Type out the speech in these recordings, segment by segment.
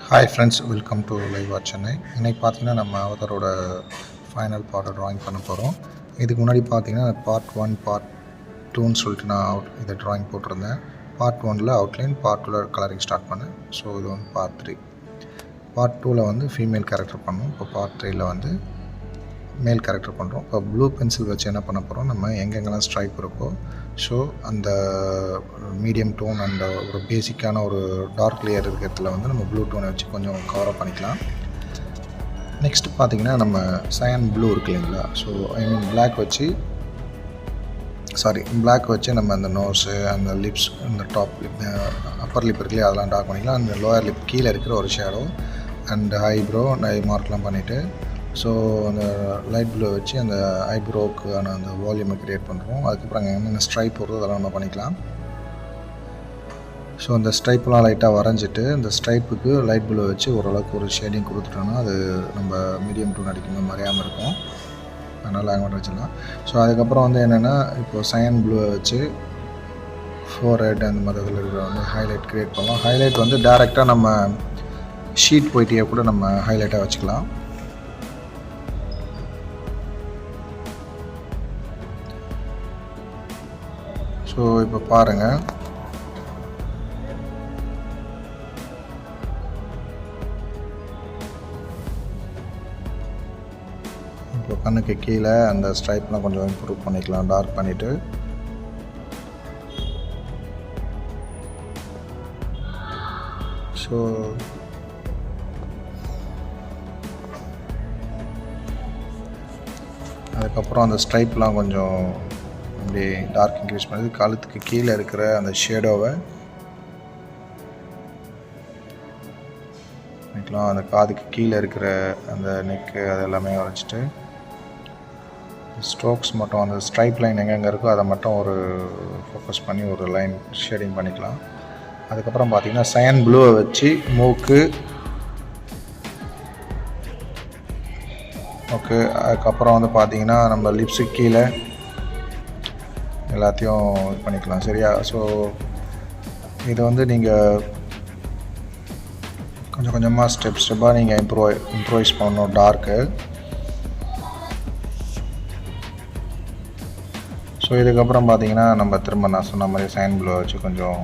Hi friends, welcome to live at Chennai. இன்றைக்கி பார்த்தீங்கன்னா நம்ம அவதாரோட ஃபைனல் பார்ட்டை ட்ராயிங் பண்ண போகிறோம். இதுக்கு முன்னாடி பார்த்தீங்கன்னா பார்ட் 1 பார்ட் 2ன்னு சொல்லிட்டு நான் இதை ட்ராயிங் போட்டிருந்தேன். பார்ட் 1ல் அவுட்லைன், பார்ட் 2ல் கலரிங் ஸ்டார்ட் பண்ணேன். ஸோ இது வந்து பார்ட் 3. பார்ட் 2ல் வந்து ஃபீமேல் கேரக்டர் பண்ணோம். இப்போ பார்ட் 3ல் வந்து மேல் கேரக்டர் பண்ணுறோம். இப்போ ப்ளூ பென்சில் வச்சு என்ன பண்ண போகிறோம், நம்ம எங்கெங்கெல்லாம் ஸ்ட்ரைப் இருக்கோ ஸோ அந்த மீடியம் டோன் அண்ட் ஒரு பேசிக்கான ஒரு டார்க் லேயர் இருக்கிறதுல வந்து நம்ம ப்ளூ டோனை வச்சு கொஞ்சம் கவரப் பண்ணிக்கலாம். நெக்ஸ்ட்டு பார்த்திங்கன்னா நம்ம சயன் ப்ளூ இருக்கு இல்லைங்களா, ஸோ பிளாக் வச்சு நம்ம அந்த நோஸு, அந்த லிப்ஸ், அந்த டாப் லிப், அப்பர் லிப் இருக்குல்லையே அதெல்லாம் டார்க் பண்ணிக்கலாம். அந்த லோயர் லிப் கீழே இருக்கிற ஒரு ஷேடோ அண்ட் ஐப்ரோ மார்க்லாம் பண்ணிவிட்டு ஸோ அந்த லைட் ப்ளூ வச்சு அந்த ஐப்ரோவுக்கான அந்த வால்யூமை க்ரியேட் பண்ணுறோம். அதுக்கப்புறம் அங்கே என்னென்ன ஸ்ட்ரைப் வருதோ அதெல்லாம் நம்ம பண்ணிக்கலாம். ஸோ அந்த ஸ்ட்ரைப்லாம் லைட்டாக வரைஞ்சிட்டு இந்த ஸ்ட்ரைப்புக்கு லைட் ப்ளூ வச்சு ஓரளவுக்கு ஒரு ஷேடிங் கொடுத்துட்டோன்னா அது நம்ம மீடியம் டூன் அடிக்கும்போது மறையாமல் இருக்கும். அதனால் அங்கே மட்டும் வச்சிடலாம். ஸோ அதுக்கப்புறம் வந்து என்னென்னா இப்போது சயன் ப்ளூவை வச்சு ஃபோர்ஹெட் அந்த மாதிரி இதில் இருக்கிற வந்து ஹைலைட் க்ரியேட் பண்ணலாம். ஹைலைட் வந்து டேரெக்டாக நம்ம ஷீட் போயிட்டே கூட நம்ம ஹைலைட்டாக வச்சுக்கலாம். ஸோ இப்போ பாருங்கள், இப்போ கண்ணுக்கு கீழே அந்த ஸ்ட்ரைப்லாம் கொஞ்சம் இம்ப்ரூவ் பண்ணிக்கலாம், டார்க் பண்ணிவிட்டு. ஸோ அதுக்கப்புறம் அந்த ஸ்ட்ரைப்லாம் கொஞ்சம் அப்படி டார்க் இன்க்ரீஸ் பண்ணி கழுத்துக்கு கீழே இருக்கிற அந்த ஷேடோவை பண்ணிக்கலாம். அந்த காதுக்கு கீழே இருக்கிற அந்த நெக்கு அது எல்லாமே வரைச்சிட்டு ஸ்ட்ரோக்ஸ் மட்டும் அந்த ஸ்ட்ரைப் லைன் எங்கெங்கே இருக்கோ அதை மட்டும் ஒரு ஃபோக்கஸ் பண்ணி ஒரு லைன் ஷேடிங் பண்ணிக்கலாம். அதுக்கப்புறம் பார்த்திங்கன்னா சயன் ப்ளூவை வச்சு மூக்கு, ஓகே. அதுக்கப்புறம் வந்து பார்த்திங்கன்னா நம்ம லிப்ஸுக்கு கீழே எல்லாத்தையும் இது பண்ணிக்கலாம், சரியா? ஸோ இது வந்து நீங்கள் கொஞ்சம் கொஞ்சமாக ஸ்டெப்பாக நீங்கள் இம்ப்ரூவைஸ் பண்ணணும் டார்க்கு. ஸோ இதுக்கப்புறம் பார்த்தீங்கன்னா நம்ம திரும்ப நான் சொன்ன மாதிரி சயன் ப்ளூ வச்சு கொஞ்சம்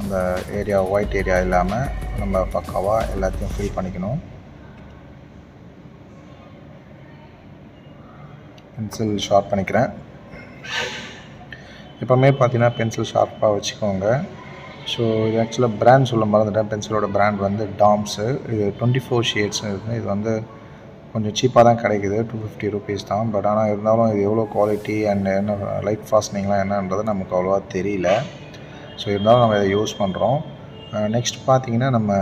அந்த ஏரியா ஒயிட் ஏரியா இல்லாமல் நம்ம பக்காவாக எல்லாத்தையும் ஃபில் பண்ணிக்கணும். பென்சில் ஷார்ப் பண்ணிக்கிறேன். எப்போவுமே பார்த்தீங்கன்னா பென்சில் ஷார்ப்பாக வச்சுக்கோங்க. ஸோ இது ஆக்சுவலாக பிராண்ட் சொல்ல மறந்துட்டேன். பென்சிலோட பிராண்ட் வந்து டாம்ஸு. இது 24 ஷேட்ஸ்னு இருக்குது. இது வந்து கொஞ்சம் சீப்பாக தான் கிடைக்குது, 250 ருபீஸ் தான். பட் ஆனால் இருந்தாலும் இது எவ்வளோ குவாலிட்டி அண்ட் என்ன லைட் ஃபாஸ்ட்னிங்லாம் என்னன்றது நமக்கு அவ்வளோவா தெரியல. ஸோ இருந்தாலும் நம்ம இதை யூஸ் பண்ணுறோம். நெக்ஸ்ட் பார்த்திங்கன்னா நம்ம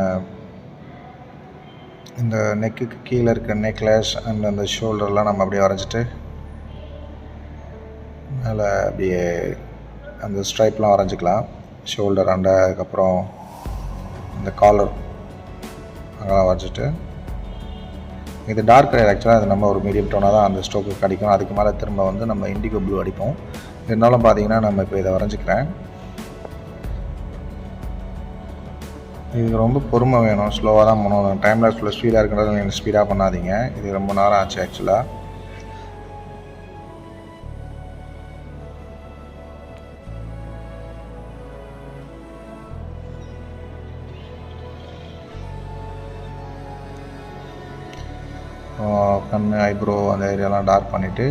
இந்த நெக்குக்கு கீழே இருக்கிற நெக்லஸ் அண்ட் அந்த ஷோல்டர்லாம் நம்ம அப்படியே வரைஞ்சிட்டு மேலே அப்படியே அந்த ஸ்ட்ரைப்லாம் வரைஞ்சிக்கலாம். ஷோல்டர் அண்டை, அதுக்கப்புறம் இந்த காலர் அங்கெல்லாம் வரைஞ்சிட்டு, இது டார்க் கலர் ஆக்சுவலாக அது நம்ம ஒரு மீடியம் டோனாக தான் அந்த ஸ்ட்ரோக்கு கிடைக்கும். அதுக்கு மேலே திரும்ப வந்து நம்ம இண்டிகோ ப்ளூ அடிப்போம். இருந்தாலும் பார்த்தீங்கன்னா நம்ம இப்போ இதை வரைஞ்சிக்கிறேன். இது ரொம்ப பொறுமை வேணும், ஸ்லோவாக தான் பண்ணணும். டைம் லாப்ஸில் ஸ்பீடாக இருக்கிறது நீங்கள் ஸ்பீடாக பண்ணாதீங்க. இது ரொம்ப நேரம் ஆச்சு ஆக்சுவலாக. கண், ஐப்ரோ அந்த ஏரியாலாம் டார்க் பண்ணிவிட்டு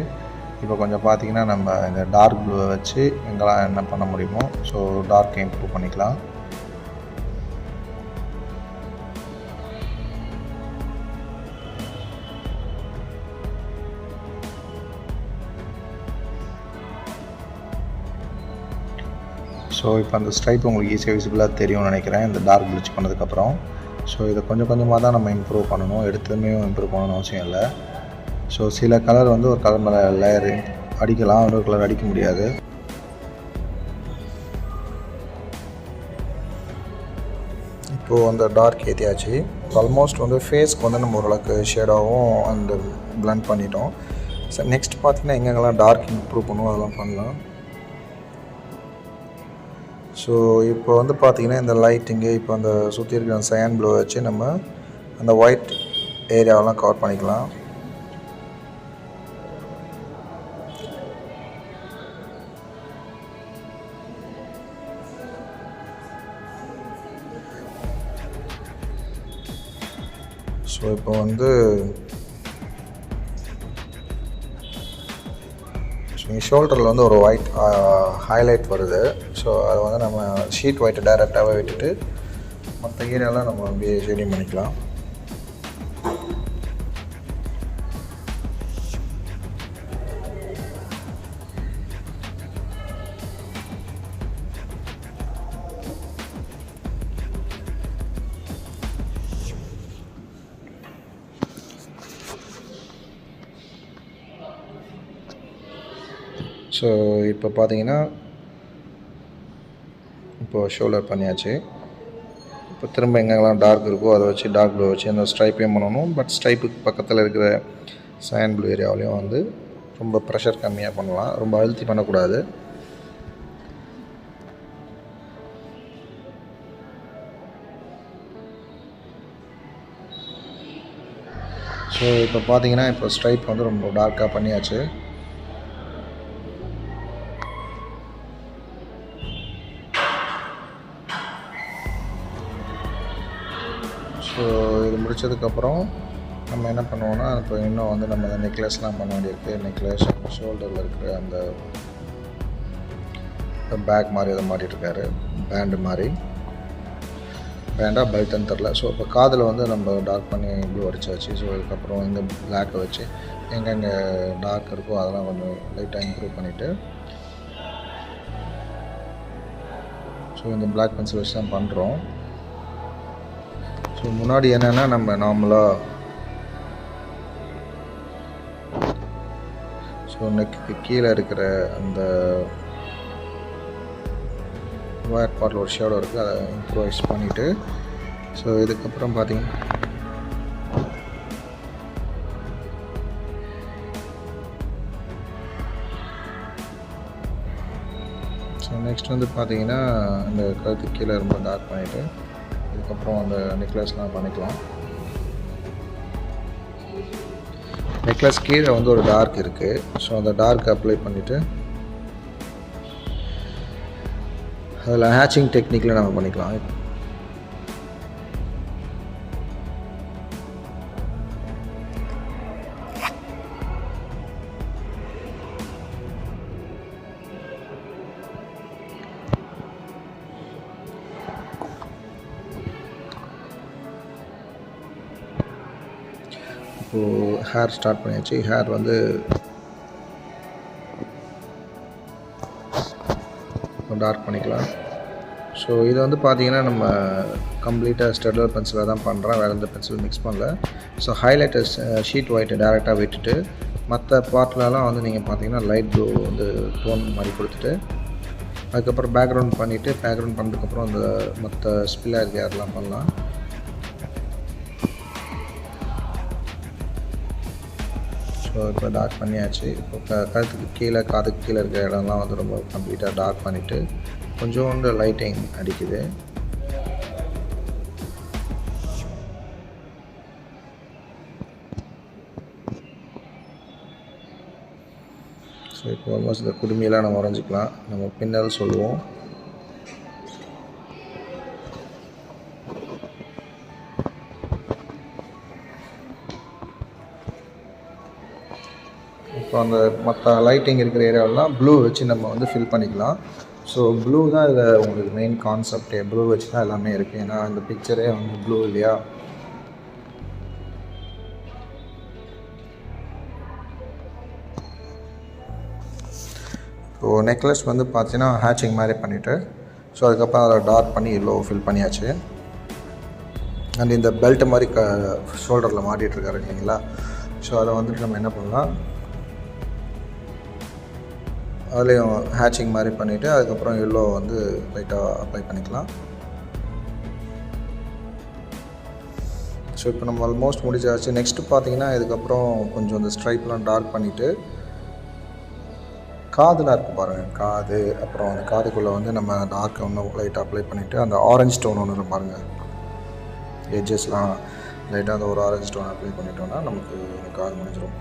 இப்போ கொஞ்சம் பார்த்திங்கன்னா நம்ம இந்த டார்க் ப்ளூவை வச்சு எங்கெல்லாம் என்ன பண்ண முடியுமோ ஸோ டார்க்கை இம்ப்ரூவ் பண்ணிக்கலாம். ஸோ இப்போ அந்த ஸ்ட்ரைப் உங்களுக்கு ஈஸியாக விசிபிளாக தெரியும்னு நினைக்கிறேன் இந்த டார்க் ப்ளீச் பண்ணதுக்கப்புறம். ஸோ இதை கொஞ்சம் கொஞ்சமாக தான் நம்ம இம்ப்ரூவ் பண்ணணும், எடுத்துமே இம்ப்ரூவ் பண்ணணும்னு அவசியம் இல்லை. ஸோ சில கலர் வந்து ஒரு கலர் மேலே லேயர் அடிக்கலாம், இன்னொரு கலர் அடிக்க முடியாது. இப்போது அந்த டார்க் ஏற்றியாச்சு. ஆல்மோஸ்ட் வந்து ஃபேஸ்க்கு வந்து நம்ம ஓரளவுக்கு ஷேடாகவும் அந்த பிளண்ட் பண்ணிட்டோம். ஸோ நெக்ஸ்ட் பார்த்திங்கன்னா எங்கெங்கெல்லாம் டார்க் இம்ப்ரூவ் பண்ணுவோம் அதெல்லாம் பண்ணலாம். ஸோ இப்போ வந்து பார்த்திங்கன்னா இந்த லைட்டிங்கு இப்போ அந்த சுற்றி இருக்கிற சயன் ப்ளூ வச்சு நம்ம அந்த ஒயிட் ஏரியாவெலாம் கவர் பண்ணிக்கலாம். ஸோ இப்போ வந்து ஷோல்டரில் வந்து ஒரு ஒயிட் ஹைலைட் வருது. ஸோ அதை வந்து நம்ம ஷீட் ஒயிட்டை டைரெக்டாகவே விட்டுட்டு மற்ற ஏரியாலாம் நம்ம அப்படியே ஷேடிங் பண்ணிக்கலாம். ஸோ இப்போ பார்த்தீங்கன்னா இப்போது ஷோல்டர் பண்ணியாச்சு. இப்போ திரும்ப எங்கெங்கெல்லாம் டார்க் இருக்கோ அதை வச்சு டார்க் ப்ளூ வச்சு அந்த ஸ்ட்ரைப்பையும் பண்ணணும். பட் ஸ்ட்ரைப்புக்கு பக்கத்தில் இருக்கிற சயன் ப்ளூ ஏரியாவிலையும் வந்து ரொம்ப ப்ரெஷர் கம்மியாக பண்ணலாம், ரொம்ப அழுத்தி பண்ணக்கூடாது. ஸோ இப்போ பார்த்தீங்கன்னா இப்போ ஸ்ட்ரைப் வந்து ரொம்ப டார்க்காக பண்ணியாச்சு. ஸோ இது முடித்ததுக்கப்புறம் நம்ம என்ன பண்ணுவோன்னா இப்போ இன்னும் வந்து நம்ம நெக்லஸ்லாம் பண்ண வேண்டியிருக்கு. நெக்லஸ் ஷோல்டரில் இருக்கிற அந்த பேக் மாதிரி அதை மாட்டிகிட்ருக்காரு, பேண்டு மாதிரி, பேண்டாக பெல்ட்டுன்னு தெரில. ஸோ இப்போ காதில் வந்து நம்ம டார்க் பண்ணி ப்ளூ அடிச்சாச்சு. ஸோ அதுக்கப்புறம் இந்த பிளாக்கை வச்சு எங்கெங்கே டார்க் இருக்கோ அதெல்லாம் கொஞ்சம் லைட்டாக இம்ப்ரூவ் பண்ணிவிட்டு ஸோ இந்த பிளாக் பென்சில் வச்சு தான் பண்ணுறோம். ஸோ முன்னாடி என்னென்னா நம்ம நார்மலாக ஸோ நெக்கு கீழே இருக்கிற அந்த ஒயர் பார்ட்டில் ஒரு ஷேடோ இருக்குது, அதை இம்ப்ரூவைஸ் பண்ணிவிட்டு ஸோ இதுக்கப்புறம் பார்த்தீங்கன்னா ஸோ நெக்ஸ்ட் வந்து பார்த்தீங்கன்னா அந்த கழுத்து கீழே ரொம்ப டார்க் பண்ணிவிட்டு அதுக்கப்புறம் அந்த நெக்லஸ்லாம் பண்ணிக்கலாம். நெக்லஸ் கீழே வந்து ஒரு டார்க் இருக்குது. ஸோ அந்த டார்க் அப்ளை பண்ணிவிட்டு அதில் ஹேச்சிங் டெக்னிக்கில் நம்ம பண்ணிக்கலாம். இப்போது ஹேர் ஸ்டார்ட் பண்ணியாச்சு. ஹேர் வந்து டார்க் பண்ணிக்கலாம். ஸோ இது வந்து பார்த்திங்கன்னா நம்ம கம்ப்ளீட்டாக ஸ்டெட்லர் பென்சிலாக தான் பண்ணுறேன், வேறு எந்த பென்சிலும் மிக்ஸ் பண்ணல. ஸோ ஹைலைட்டர்ஸ் ஷீட் ஒயிட்டை டேரெக்டாக விட்டுட்டு மற்ற பார்ட்லலாம் வந்து நீங்கள் பார்த்தீங்கன்னா லைட் ப்ளூ வந்து டோன் மாதிரி கொடுத்துட்டு அதுக்கப்புறம் பேக்ரவுண்ட் பண்ணிவிட்டு பேக்ரவுண்ட் பண்ணதுக்கப்புறம் அந்த மற்ற ஸ்பில்லாக இருக்க யாரெல்லாம் பண்ணலாம். ஸோ இப்போ டார்க் பண்ணியாச்சு. இப்போ கழுத்துக்கு கீழே காதுக்கு கீழே இருக்கிற இடம்லாம் வந்து ரொம்ப கம்ப்ளீட்டாக டார்க் பண்ணிவிட்டு கொஞ்சோண்டு லைட்டிங் அடிக்குது. ஸோ இப்போ ஆல்மோஸ்ட் இந்த குடுமையெல்லாம் நம்ம வரைஞ்சிக்கலாம். நம்ம பின்னல் சொல்லுவோம். இப்போ அந்த மற்ற லைட்டிங் இருக்கிற ஏரியாவெலாம் ப்ளூ வச்சு நம்ம வந்து ஃபில் பண்ணிக்கலாம். ஸோ ப்ளூ தான் இதில் உங்களுக்கு மெயின் கான்செப்டே. ப்ளூ வச்சு தான் எல்லாமே இருக்குது. ஏன்னா இந்த பிக்சரே வந்து ப்ளூ இல்லையா. ஸோ நெக்லஸ் வந்து பார்த்தீங்கன்னா ஹேச்சிங் மாதிரி பண்ணிவிட்டு ஸோ அதுக்கப்புறம் அதை டார்க் பண்ணி எல்லோ ஃபில் பண்ணியாச்சு. அண்ட் இந்த பெல்ட் மாதிரி ஷோல்டரில் மாட்டிகிட்ருக்காரு இல்லைங்களா. ஸோ அதை வந்துட்டு நம்ம என்ன பண்ணலாம், அதுலேயும் ஹேச்சிங் மாதிரி பண்ணிவிட்டு அதுக்கப்புறம் எல்லோ வந்து லைட்டாக அப்ளை பண்ணிக்கலாம். ஸோ இப்போ நம்ம ஆல்மோஸ்ட் முடிச்சாச்சு. நெக்ஸ்ட்டு பார்த்தீங்கன்னா இதுக்கப்புறம் கொஞ்சம் இந்த ஸ்ட்ரைப்லாம் டார்க் பண்ணிவிட்டு காதுலாம் இருக்குது பாருங்கள், காது. அப்புறம் அந்த காதுக்குள்ளே வந்து நம்ம டார்க் ஒன்று லைட்டாக அப்ளை பண்ணிவிட்டு அந்த ஆரஞ்ச் ஸ்டோன் ஒன்று இருக்கும் பாருங்கள், எட்ஜஸ்லாம் லைட்டாக அந்த ஒரு ஆரஞ்ச் ஸ்டோன் அப்ளை பண்ணிட்டோம்னா நமக்கு அந்த காது முடிஞ்சிடும்.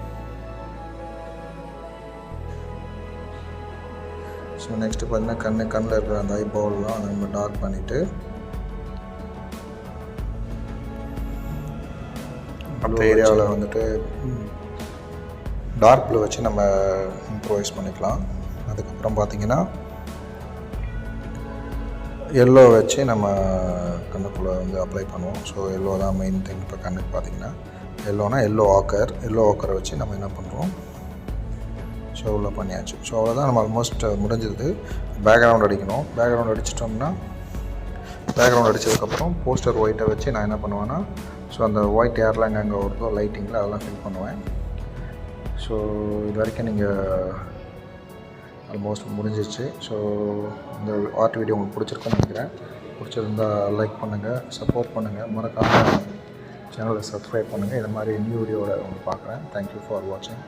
ஸோ நெக்ஸ்ட்டு பார்த்தீங்கன்னா கண்ணில் இருக்கிற அந்த ஐபால்லாம் அதை நம்ம டார்க் பண்ணிவிட்டு மற்ற ஏரியாவில் வந்துட்டு டார்க் ப்ளூ வச்சு நம்ம இம்ப்ரோவைஸ் பண்ணிக்கலாம். அதுக்கப்புறம் பார்த்திங்கன்னா எல்லோ வச்சு நம்ம கண்ணுக்குள்ளே வந்து அப்ளை பண்ணுவோம். ஸோ எல்லோ தான் மெயின் திங். இப்போ கண்ணுக்கு பார்த்திங்கன்னா எல்லோனா எல்லோ ஆக்கரை வச்சு நம்ம என்ன பண்ணுறோம், ஸோ உள்ள பண்ணியாச்சு. ஸோ அவ்வளோதான், நம்ம ஆல்மோஸ்ட் முடிஞ்சது. பேக்ரவுண்ட் அடிக்கணும். பேக்ரவுண்ட் அடிச்சிட்டோம்னா பேக்ரவுண்ட் அடித்ததுக்கப்புறம் போஸ்டர் ஒயிட்டை வச்சு நான் என்ன பண்ணுவேன்னா, ஸோ அந்த ஒயிட் ஏர்லைன் அங்கே வருதோ லைட்டிங்கில் அதெல்லாம் ஃபில் பண்ணுவேன். ஸோ இது வரைக்கும் நீங்கள் ஆல்மோஸ்ட் முடிஞ்சிச்சு. ஸோ இந்த ஆர்ட் வீடியோ உங்களுக்கு பிடிச்சிருக்குன்னு நினைக்கிறேன். பிடிச்சிருந்தால் லைக் பண்ணுங்கள், சப்போர்ட் பண்ணுங்கள், மறக்காமல் சேனலை சப்ஸ்கிரைப் பண்ணுங்கள். இது மாதிரி நியூ வீடியோவில் உங்களுக்கு பார்க்குறேன். தேங்க்யூ ஃபார் வாட்சிங்.